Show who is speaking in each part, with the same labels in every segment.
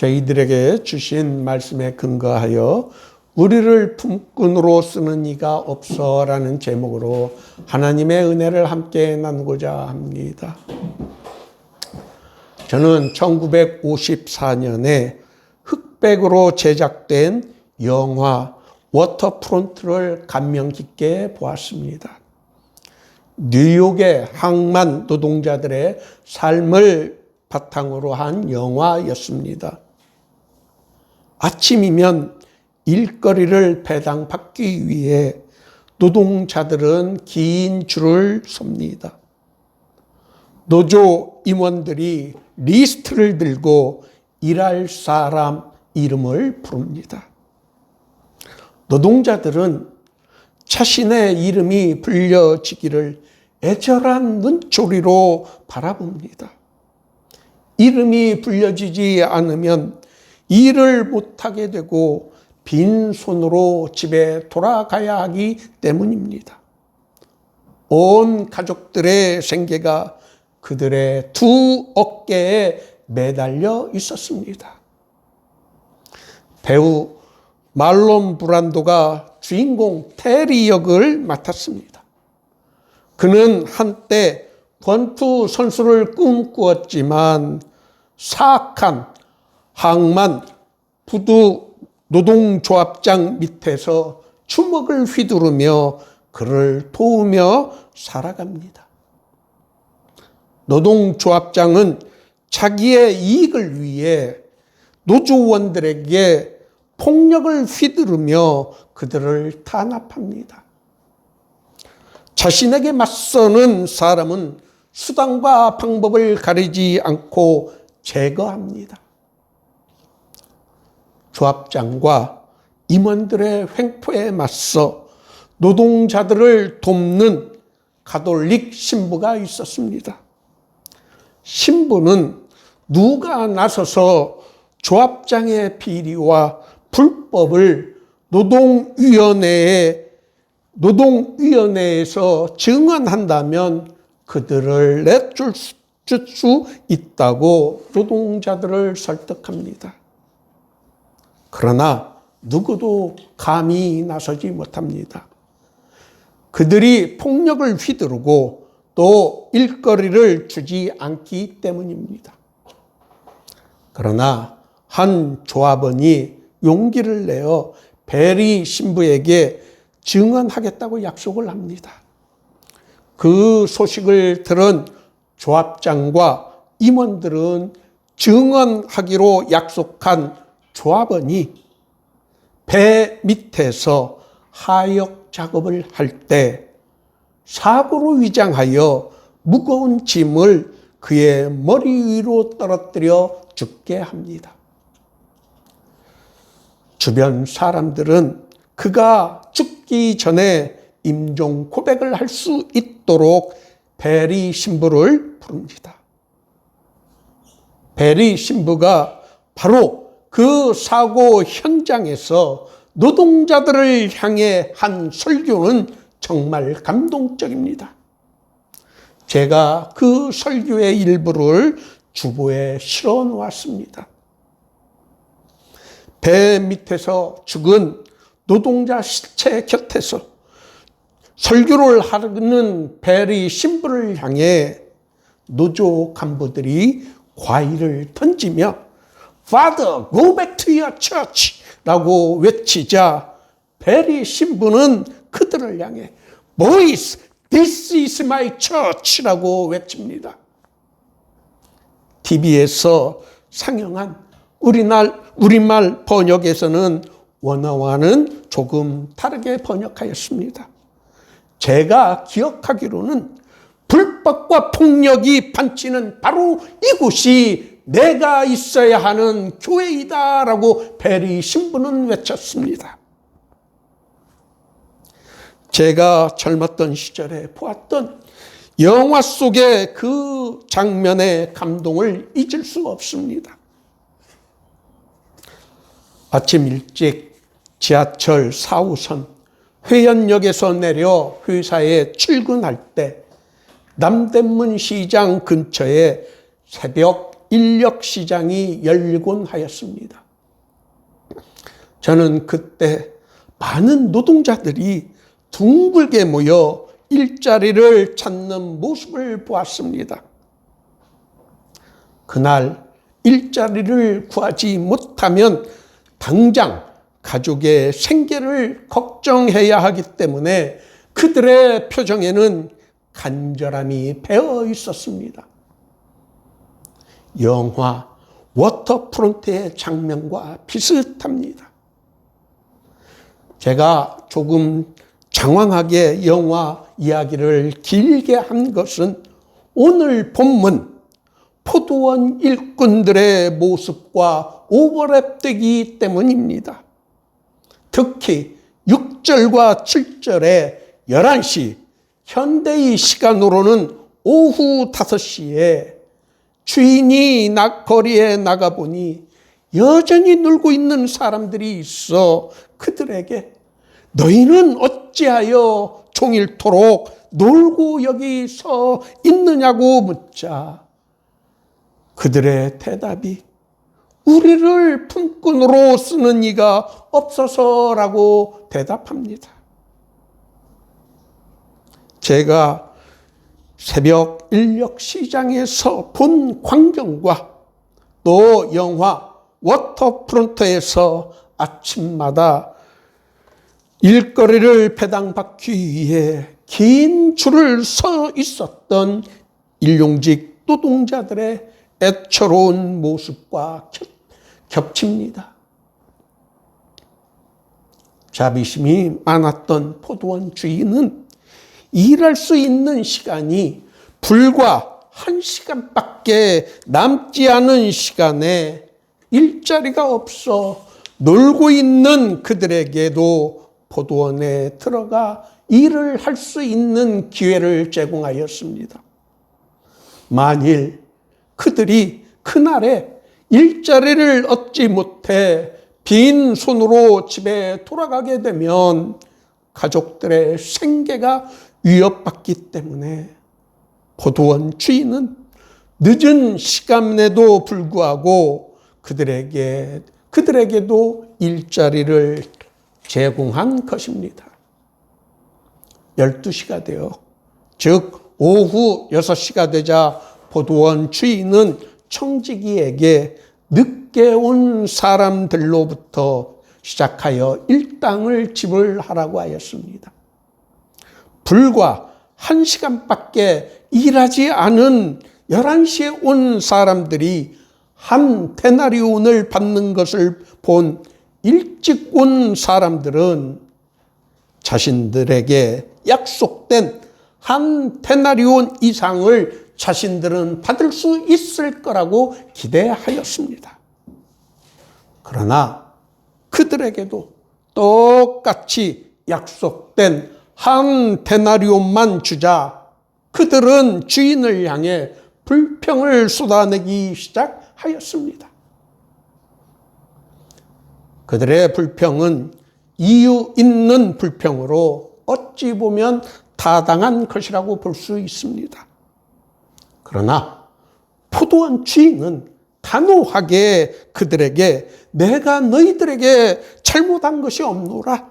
Speaker 1: 저희들에게 주신 말씀에 근거하여 우리를 품꾼으로 쓰는 이가 없어라는 제목으로 하나님의 은혜를 함께 나누고자 합니다. 저는 1954년에 흑백으로 제작된 영화 워터프론트를 감명 깊게 보았습니다. 뉴욕의 항만 노동자들의 삶을 바탕으로 한 영화였습니다. 아침이면 일거리를 배당받기 위해 노동자들은 긴 줄을 섭니다. 노조 임원들이 리스트를 들고 일할 사람 이름을 부릅니다. 노동자들은 자신의 이름이 불려지기를 애절한 눈초리로 바라봅니다. 이름이 불려지지 않으면 일을 못하게 되고 빈손으로 집에 돌아가야 하기 때문입니다. 온 가족들의 생계가 그들의 두 어깨에 매달려 있었습니다. 배우 말론 브란도가 주인공 테리 역을 맡았습니다. 그는 한때 권투 선수를 꿈꾸었지만 사악한 항만 부두 노동조합장 밑에서 주먹을 휘두르며 그를 도우며 살아갑니다. 노동조합장은 자기의 이익을 위해 노조원들에게 폭력을 휘두르며 그들을 탄압합니다. 자신에게 맞서는 사람은 수단과 방법을 가리지 않고 제거합니다. 조합장과 임원들의 횡포에 맞서 노동자들을 돕는 가톨릭 신부가 있었습니다. 신부는 누가 나서서 조합장의 비리와 불법을 노동위원회에서 증언한다면 그들을 내줄 수 있다고 노동자들을 설득합니다. 그러나 누구도 감히 나서지 못합니다. 그들이 폭력을 휘두르고 또 일거리를 주지 않기 때문입니다. 그러나 한 조합원이 용기를 내어 베리 신부에게 증언하겠다고 약속을 합니다. 그 소식을 들은 조합장과 임원들은 증언하기로 약속한 조합원이 배 밑에서 하역 작업을 할 때 사고로 위장하여 무거운 짐을 그의 머리 위로 떨어뜨려 죽게 합니다. 주변 사람들은 그가 죽기 전에 임종 고백을 할 수 있도록 베리 신부를 부릅니다. 베리 신부가 바로 그 사고 현장에서 노동자들을 향해 한 설교는 정말 감동적입니다. 제가 그 설교의 일부를 주보에 실어 놓았습니다. 배 밑에서 죽은 노동자 시체 곁에서 설교를 하는 베리 신부를 향해 노조 간부들이 과일을 던지며 Father, go back to your church 라고 외치자 베리 신부는 그들을 향해 Boys, this is my church 라고 외칩니다. TV에서 상영한 우리말 번역에서는 원어와는 조금 다르게 번역하였습니다. 제가 기억하기로는 불법과 폭력이 판치는 바로 이곳이 내가 있어야 하는 교회이다라고 베리 신부는 외쳤습니다. 제가 젊었던 시절에 보았던 영화 속의 그 장면의 감동을 잊을 수가 없습니다. 아침 일찍 지하철 4호선 회원역에서 내려 회사에 출근할 때 남대문 시장 근처에 새벽 인력시장이 열리곤 하였습니다. 저는 그때 많은 노동자들이 둥글게 모여 일자리를 찾는 모습을 보았습니다. 그날 일자리를 구하지 못하면 당장 가족의 생계를 걱정해야 하기 때문에 그들의 표정에는 간절함이 배어 있었습니다. 영화 워터프론트의 장면과 비슷합니다. 제가 조금 장황하게 영화 이야기를 길게 한 것은 오늘 본문 포도원 일꾼들의 모습과 오버랩되기 때문입니다. 특히 6절과 7절에 11시, 현대의 시간으로는 오후 5시에 주인이 거리에 나가보니 여전히 놀고 있는 사람들이 있어 그들에게 너희는 어찌하여 종일토록 놀고 여기 서 있느냐고 묻자 그들의 대답이 우리를 품꾼으로 쓰는 이가 없어서라고 대답합니다. 제가 새벽 인력시장에서 본 광경과 또 영화 워터프론트에서 아침마다 일거리를 배당받기 위해 긴 줄을 서 있었던 일용직 노동자들의 애처로운 모습과 겹칩니다. 자비심이 많았던 포도원 주인은 일할 수 있는 시간이 불과 1시간밖에 남지 않은 시간에 일자리가 없어 놀고 있는 그들에게도 포도원에 들어가 일을 할 수 있는 기회를 제공하였습니다. 만일 그들이 그날에 일자리를 얻지 못해 빈 손으로 집에 돌아가게 되면 가족들의 생계가 위협받기 때문에 포도원 주인은 늦은 시간에도 불구하고 그들에게도 일자리를 제공한 것입니다. 12시가 되어 즉 오후 6시가 되자 포도원 주인은 청지기에게 늦게 온 사람들로부터 시작하여 일당을 지불하라고 하였습니다. 불과 1시간밖에 일하지 않은 11시에 온 사람들이 한 데나리온을 받는 것을 본 일찍 온 사람들은 자신들에게 약속된 한 데나리온 이상을 자신들은 받을 수 있을 거라고 기대하였습니다. 그러나 그들에게도 똑같이 약속된 한 데나리온만 주자 그들은 주인을 향해 불평을 쏟아내기 시작하였습니다. 그들의 불평은 이유 있는 불평으로 어찌 보면 타당한 것이라고 볼 수 있습니다. 그러나 포도원 주인은 단호하게 그들에게 내가 너희들에게 잘못한 것이 없노라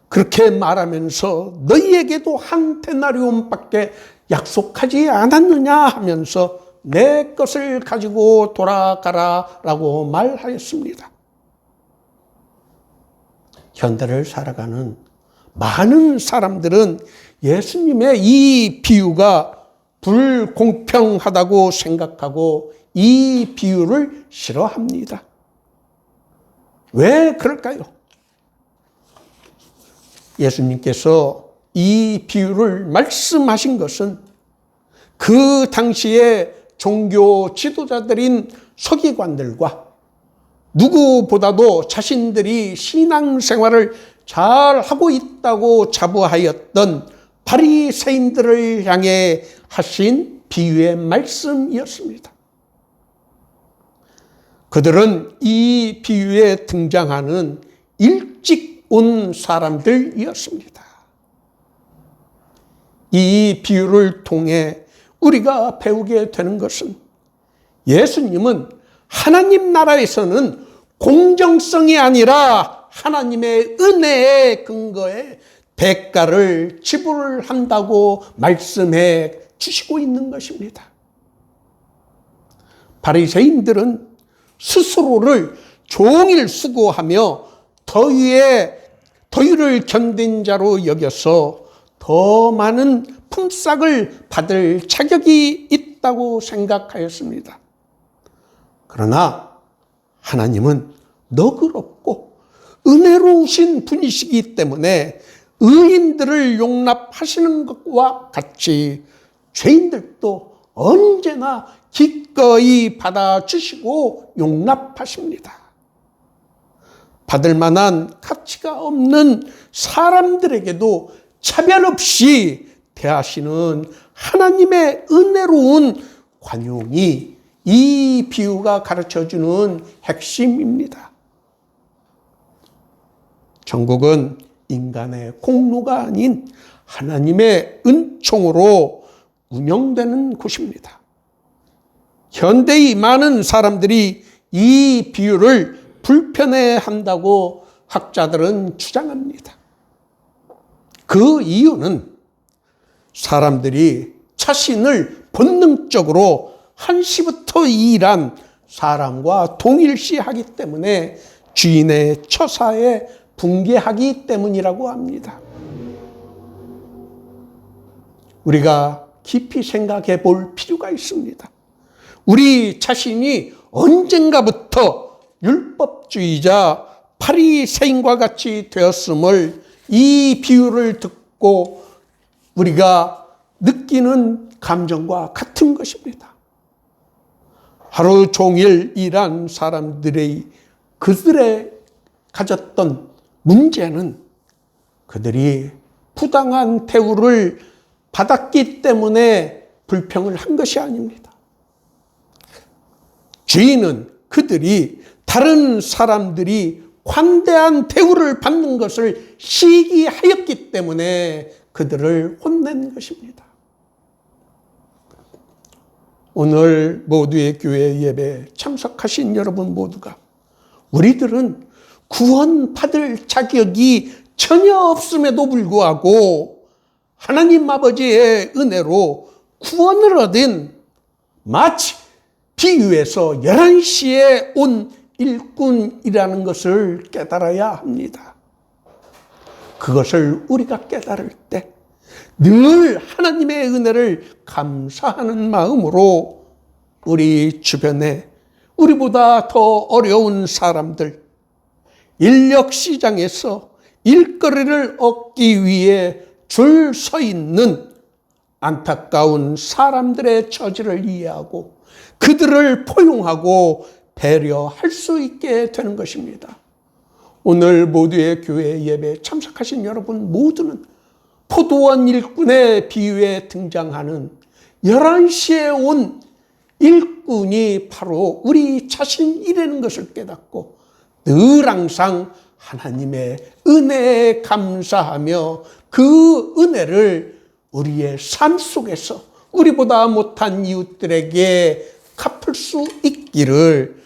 Speaker 1: 그렇게 말하면서 너희에게도 한 데나리온밖에 약속하지 않았느냐 하면서 내 것을 가지고 돌아가라라고 말하였습니다. 현대를 살아가는 많은 사람들은 예수님의 이 비유가 불공평하다고 생각하고 이 비유를 싫어합니다. 왜 그럴까요? 예수님께서 이 비유를 말씀하신 것은 그 당시에 종교 지도자들인 서기관들과 누구보다도 자신들이 신앙생활을 잘 하고 있다고 자부하였던 바리새인들을 향해 하신 비유의 말씀이었습니다. 그들은 이 비유에 등장하는 일찍 온 사람들이었습니다. 이 비유를 통해 우리가 배우게 되는 것은 예수님은 하나님 나라에서는 공정성이 아니라 하나님의 은혜의 근거에 대가를 지불한다고 말씀해 주시고 있는 것입니다. 바리새인들은 스스로를 종일 수고하며 더위를 견딘 자로 여겨서 더 많은 품삯을 받을 자격이 있다고 생각하였습니다. 그러나 하나님은 너그럽고 은혜로우신 분이시기 때문에 의인들을 용납하시는 것과 같이 죄인들도 언제나 기꺼이 받아주시고 용납하십니다. 받을 만한 가치가 없는 사람들에게도 차별 없이 대하시는 하나님의 은혜로운 관용이 이 비유가 가르쳐주는 핵심입니다. 천국은 인간의 공로가 아닌 하나님의 은총으로 운영되는 곳입니다. 현대의 많은 사람들이 이 비유를 불편해한다고 학자들은 주장합니다. 그 이유는 사람들이 자신을 본능적으로 한시부터 일한 사람과 동일시하기 때문에 주인의 처사에 붕괴하기 때문이라고 합니다. 우리가 깊이 생각해 볼 필요가 있습니다. 우리 자신이 언젠가부터 율법주의자 바리새인과 같이 되었음을 이 비유를 듣고 우리가 느끼는 감정과 같은 것입니다. 하루 종일 일한 사람들의 그들의 가졌던 문제는 그들이 부당한 대우를 받았기 때문에 불평을 한 것이 아닙니다. 주인은 그들이 다른 사람들이 관대한 대우를 받는 것을 시기하였기 때문에 그들을 혼낸 것입니다. 오늘 모두의 교회 예배에 참석하신 여러분 모두가 우리들은 구원받을 자격이 전혀 없음에도 불구하고 하나님 아버지의 은혜로 구원을 얻은 마치 비유에서 11시에 온 일꾼이라는 것을 깨달아야 합니다. 그것을 우리가 깨달을 때 늘 하나님의 은혜를 감사하는 마음으로 우리 주변에 우리보다 더 어려운 사람들, 인력시장에서 일거리를 얻기 위해 줄 서 있는 안타까운 사람들의 처지를 이해하고 그들을 포용하고 배려할 수 있게 되는 것입니다. 오늘 모두의 교회 예배에 참석하신 여러분 모두는 포도원 일꾼의 비유에 등장하는 11시에 온 일꾼이 바로 우리 자신이라는 것을 깨닫고 늘 항상 하나님의 은혜에 감사하며 그 은혜를 우리의 삶 속에서 우리보다 못한 이웃들에게 갚을 수 있기를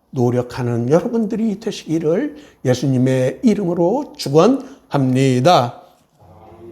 Speaker 1: 노력하는 여러분들이 되시기를 예수님의 이름으로 축원합니다.